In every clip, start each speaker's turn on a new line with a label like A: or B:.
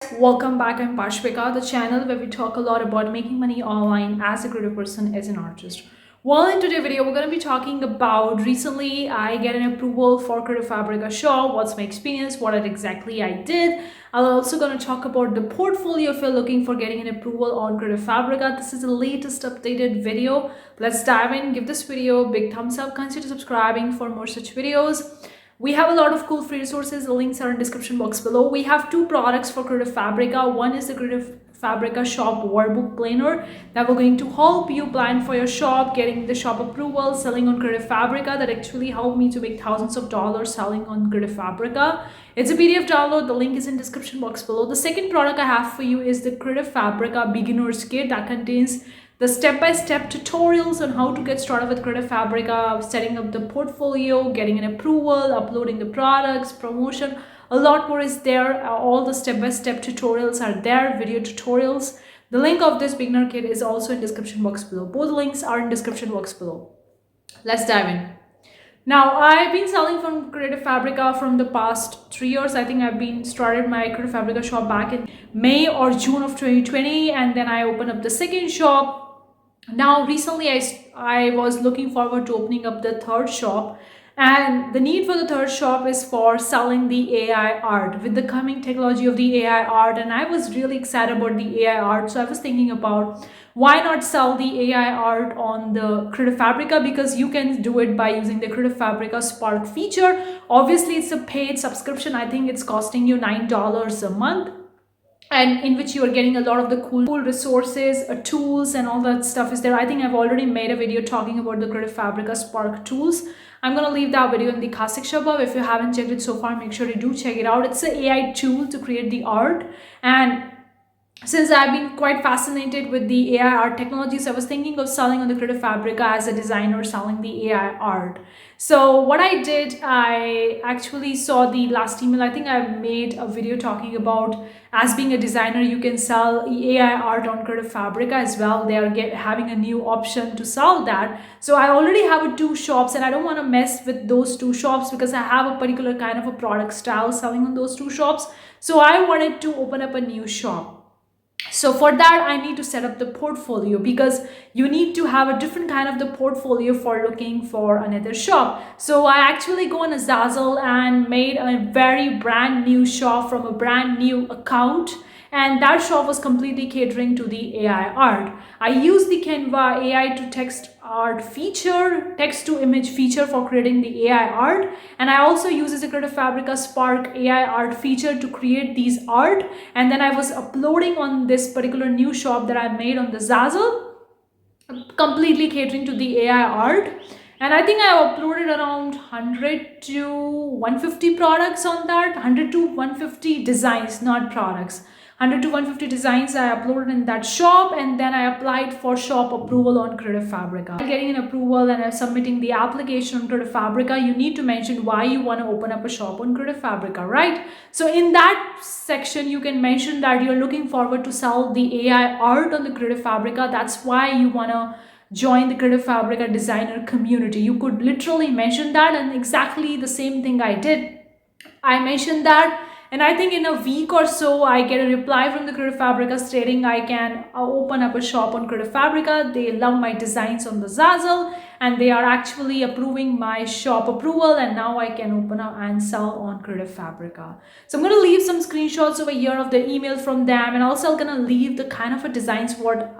A: Welcome back. I'm Pashvika, the channel where we talk a lot about making money online as a creative person, as an artist. Well, in today's video, we're going to be talking about recently I get an approval for Creative Fabrica shop. What's my experience? What exactly I did. I'm also going to talk about the portfolio if you're looking for getting an approval on Creative Fabrica. This is the latest updated video. Let's dive in. Give this video a big thumbs up. Consider subscribing for more such videos. We have a lot of cool free resources. The links are in description box below. We have two products for Creative Fabrica. One is the Creative Fabrica shop workbook planner that we're going to help you plan for your shop, getting the shop approval, selling on Creative Fabrica. That actually helped me to make thousands of dollars selling on Creative Fabrica. It's a PDF download. The link is in description box below. The second product I have for you is the Creative Fabrica beginner's kit that contains the step-by-step tutorials on how to get started with Creative Fabrica, setting up the portfolio, getting an approval, uploading the products, promotion. A lot more is there. All the step-by-step tutorials are there, video tutorials. The link of this beginner kit is also in description box below. Both links are in description box below. Let's dive in. Now, I've been selling from Creative Fabrica from the past 3 years. I think I've been started my Creative Fabrica shop back in May or June of 2020, and then I opened up the second shop. Now recently I was looking forward to opening up the third shop, and the need for the third shop is for selling the AI art with the coming technology of the AI art. And I was really excited about the AI art, so I was thinking about why not sell the AI art on the Creative Fabrica, because you can do it by using the Creative Fabrica Spark feature. Obviously it's a paid subscription. I think it's costing you $9 a month, and in which you are getting a lot of the cool resources, tools, and all that stuff is there. I think I've already made a video talking about the Creative Fabrica Spark tools. I'm going to leave that video in the card section above. If you haven't checked it so far, make sure you do check it out. It's an AI tool to create the art, and since I've been quite fascinated with the AI art technologies, I was thinking of selling on the Creative Fabrica as a designer selling the AI art. So what I did, I actually saw the last email. I think I made a video talking about, as being a designer, you can sell AI art on Creative Fabrica as well. They are having a new option to sell that. So I already have two shops, and I don't want to mess with those two shops because I have a particular kind of a product style selling on those two shops. So I wanted to open up a new shop. So for that, I need to set up the portfolio, because you need to have a different kind of the portfolio for looking for another shop. So I actually go on a Zazzle and made a very brand new shop from a brand new account. And that shop was completely catering to the AI art. I use the Canva AI to text art feature, text to image feature for creating the AI art. And I also use the Creative Fabrica Spark AI art feature to create these art. And then I was uploading on this particular new shop that I made on the Zazzle, completely catering to the AI art. And I think I uploaded around 100 to 150 products on that, 100 to 150 designs, not products. 100 to 150 designs I uploaded in that shop, and then I applied for shop approval on Creative Fabrica. Getting an approval and I'm submitting the application on Creative Fabrica, you need to mention why you want to open up a shop on Creative Fabrica, right? So in that section, you can mention that you're looking forward to sell the AI art on the Creative Fabrica. That's why you want to join the Creative Fabrica designer community. You could literally mention that, and exactly the same thing I did. I mentioned that, and I think in a week or so, I get a reply from the Creative Fabrica stating I can open up a shop on Creative Fabrica. They love my designs on the Zazzle, and they are actually approving my shop approval, and now I can open up and sell on Creative Fabrica. So I'm going to leave some screenshots over here of the email from them, and also I'm going to leave the kind of a designs what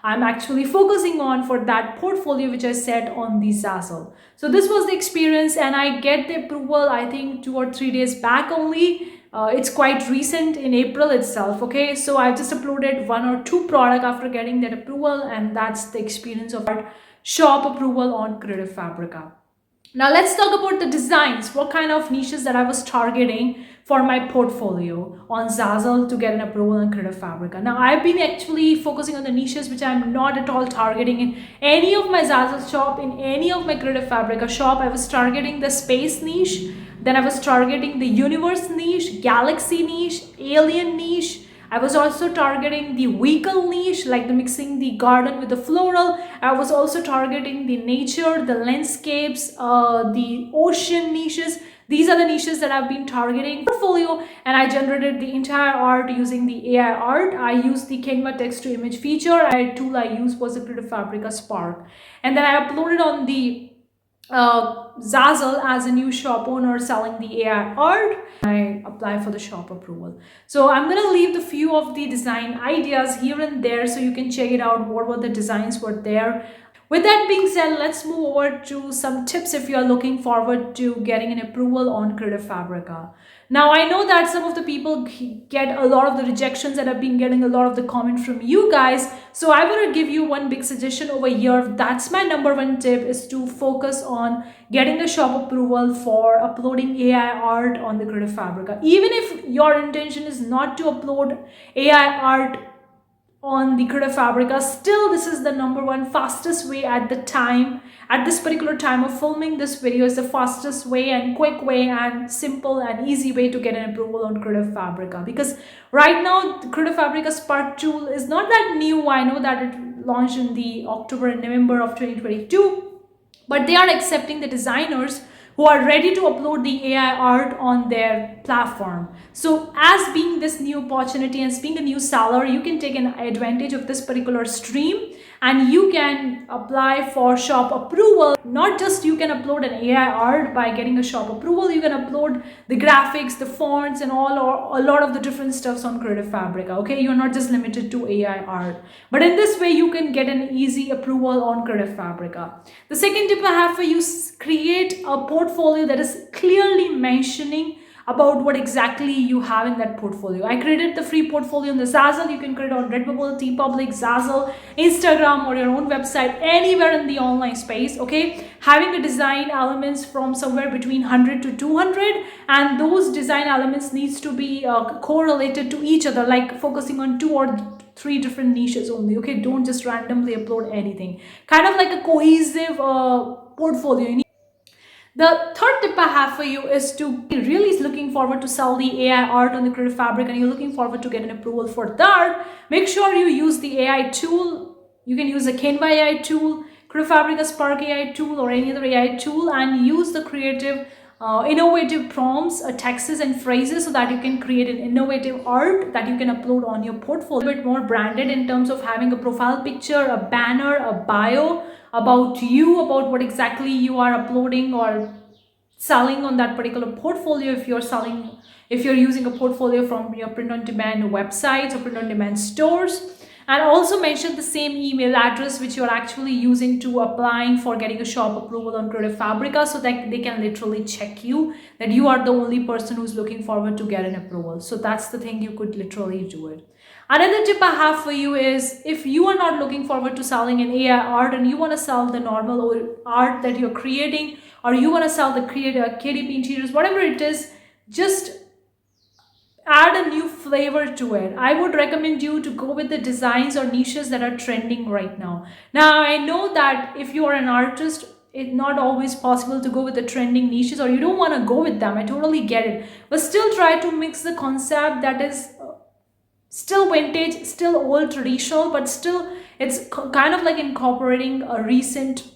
A: I'm actually focusing on for that portfolio which I set on the Zazzle. So this was the experience, and I get the approval I think 2 or 3 days back only. It's quite recent, in April itself. Okay, so I just uploaded 1 or 2 products after getting that approval, and that's the experience of our shop approval on Creative Fabrica. Now let's talk about the designs, what kind of niches that I was targeting for my portfolio on Zazzle to get an approval on Creative Fabrica. Now I've been actually focusing on the niches which I'm not at all targeting in any of my Zazzle shop, in any of my Creative Fabrica shop. I was targeting the space niche, then I was targeting the universe niche, galaxy niche, alien niche. I was also targeting the vehicle niche, like the mixing the garden with the floral. I was also targeting the nature, the landscapes, the ocean niches. These are the niches that I've been targeting portfolio, and I generated the entire art using the AI art. I used the Canva text to image feature. The tool I used was the Creative Fabrica Spark, and then I uploaded on the Zazzle as a new shop owner selling the AI art. I apply for the shop approval. So I'm gonna leave the few of the design ideas here and there so you can check it out. What were the designs were there. With that being said, let's move over to some tips if you are looking forward to getting an approval on Creative Fabrica. Now, I know that some of the people get a lot of the rejections that I've been getting, a lot of the comment from you guys. So I want to give you one big suggestion over here. That's my number one tip, is to focus on getting a shop approval for uploading AI art on the Creative Fabrica. Even if your intention is not to upload AI art on the Creative Fabrica, still this is the number one fastest way at this particular time of filming this video, is the fastest way and quick way and simple and easy way to get an approval on Creative Fabrica. Because right now the Creative Fabrica Spark tool is not that new. I know that it launched in the October and November of 2022, but they are accepting the designers who are ready to upload the AI art on their platform. So as being this new opportunity and as being a new seller, you can take an advantage of this particular stream and you can apply for shop approval. Not just you can upload an AI art by getting a shop approval, you can upload the graphics, the fonts and all, or a lot of the different stuffs on Creative Fabrica. Okay, you're not just limited to AI art, but in this way you can get an easy approval on Creative Fabrica. The second tip I have for you is create a portfolio that is clearly mentioning about what exactly you have in that portfolio. I created the free portfolio on the Zazzle. You can create on Redbubble, Teepublic, Zazzle, Instagram, or your own website, anywhere in the online space. Okay, having the design elements from somewhere between 100 to 200, and those design elements needs to be correlated to each other, like focusing on 2 or 3 different niches only. Okay, don't just randomly upload anything. Kind of like a cohesive portfolio. The third tip I have for you is to really looking forward to sell the AI art on the Creative Fabric and you're looking forward to get an approval for that. Make sure you use the AI tool. You can use a Canva AI tool, Creative Fabrica Spark AI tool, or any other AI tool, and use the creative innovative prompts, texts and phrases so that you can create an innovative art that you can upload on your portfolio. A bit more branded in terms of having a profile picture, a banner, a bio about you, about what exactly you are uploading or selling on that particular portfolio. If you're using a portfolio from your print on demand websites or print on demand stores. And also mention the same email address which you're actually using to applying for getting a shop approval on Creative Fabrica, so that they can literally check you that you are the only person who's looking forward to get an approval. So that's the thing, you could literally do it. Another tip I have for you is, if you are not looking forward to selling an AI art and you want to sell the normal art that you're creating, or you want to sell the KDP interiors, whatever it is, just add a new flavor to it. I would recommend you to go with the designs or niches that are trending right now. Now, I know that if you are an artist, it's not always possible to go with the trending niches, or you don't want to go with them. I totally get it. But still try to mix the concept that is still vintage, still old traditional, but still it's kind of like incorporating a recent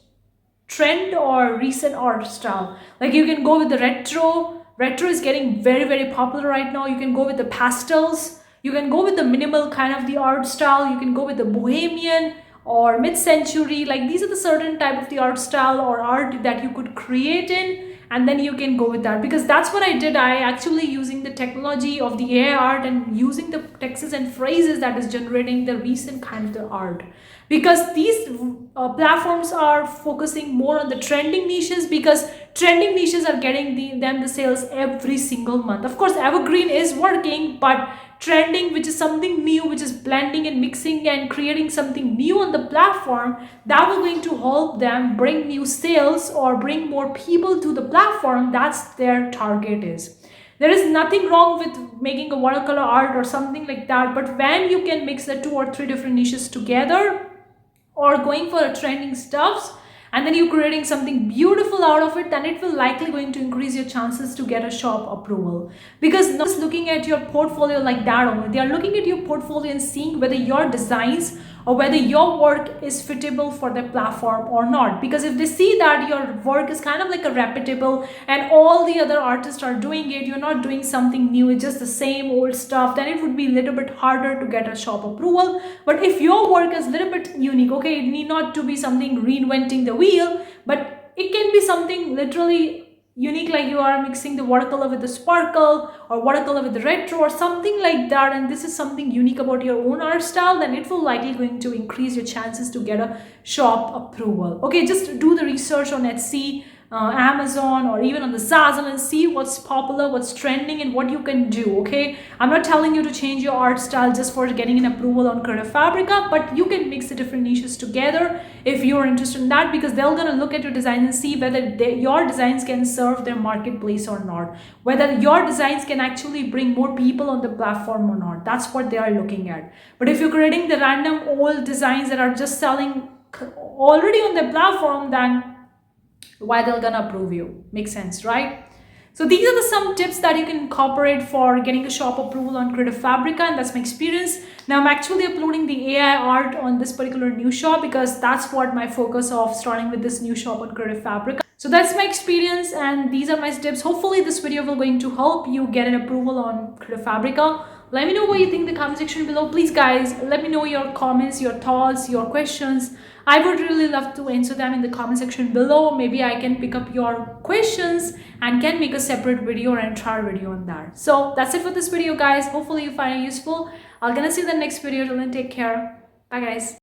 A: trend or recent art style. Like you can go with the retro. Retro is getting very, very popular right now. You can go with the pastels. You can go with the minimal kind of the art style. You can go with the bohemian or mid-century. Like these are the certain type of the art style or art that you could create in, and then you can go with that. Because that's what I did. I actually using the technology of the AI art and using the texts and phrases that is generating the recent kind of the art. Because these platforms are focusing more on the trending niches, because trending niches are getting them the sales every single month. Of course, evergreen is working, but trending, which is something new, which is blending and mixing and creating something new on the platform, that will going to help them bring new sales or bring more people to the platform. That's their target is. There is nothing wrong with making a watercolor art or something like that, but when you can mix the 2 or 3 different niches together, or going for a trending stuffs, and then you're creating something beautiful out of it, then it will likely going to increase your chances to get a shop approval. Because not just looking at your portfolio like that only, they are looking at your portfolio and seeing whether your designs or whether your work is fitable for the platform or not. Because if they see that your work is kind of like a reputable and all the other artists are doing it, you're not doing something new, it's just the same old stuff, then it would be a little bit harder to get a shop approval. But if your work is a little bit unique, okay, it need not to be something reinventing the wheel, but it can be something literally unique, like you are mixing the watercolor with the sparkle or watercolor with the retro or something like that, and this is something unique about your own art style, then it will likely going to increase your chances to get a shop approval. Okay, just do the research on Etsy, Amazon, or even on the Zazzle, and see what's popular, what's trending, and what you can do. Okay, I'm not telling you to change your art style just for getting an approval on Creative Fabrica, but you can mix the different niches together if you're interested in that, because they're gonna look at your design and see whether your designs can serve their marketplace or not, whether your designs can actually bring more people on the platform or not. That's what they are looking at. But if you're creating the random old designs that are just selling already on the platform, then why they're gonna approve you? Makes sense, right? So these are some tips that you can incorporate for getting a shop approval on Creative Fabrica, and that's my experience. Now I'm actually uploading the AI art on this particular new shop because that's what my focus of starting with this new shop on Creative Fabrica. So that's my experience, and these are my tips. Hopefully this video will going to help you get an approval on Creative Fabrica. Let me know what you think in the comment section below. Please guys, let me know your comments, your thoughts, your questions. I would really love to answer them in the comment section below. Maybe I can pick up your questions and can make a separate video or an entire video on that. So that's it for this video guys. Hopefully you find it useful. I'm gonna see you in the next video. Till then, take care. Bye guys.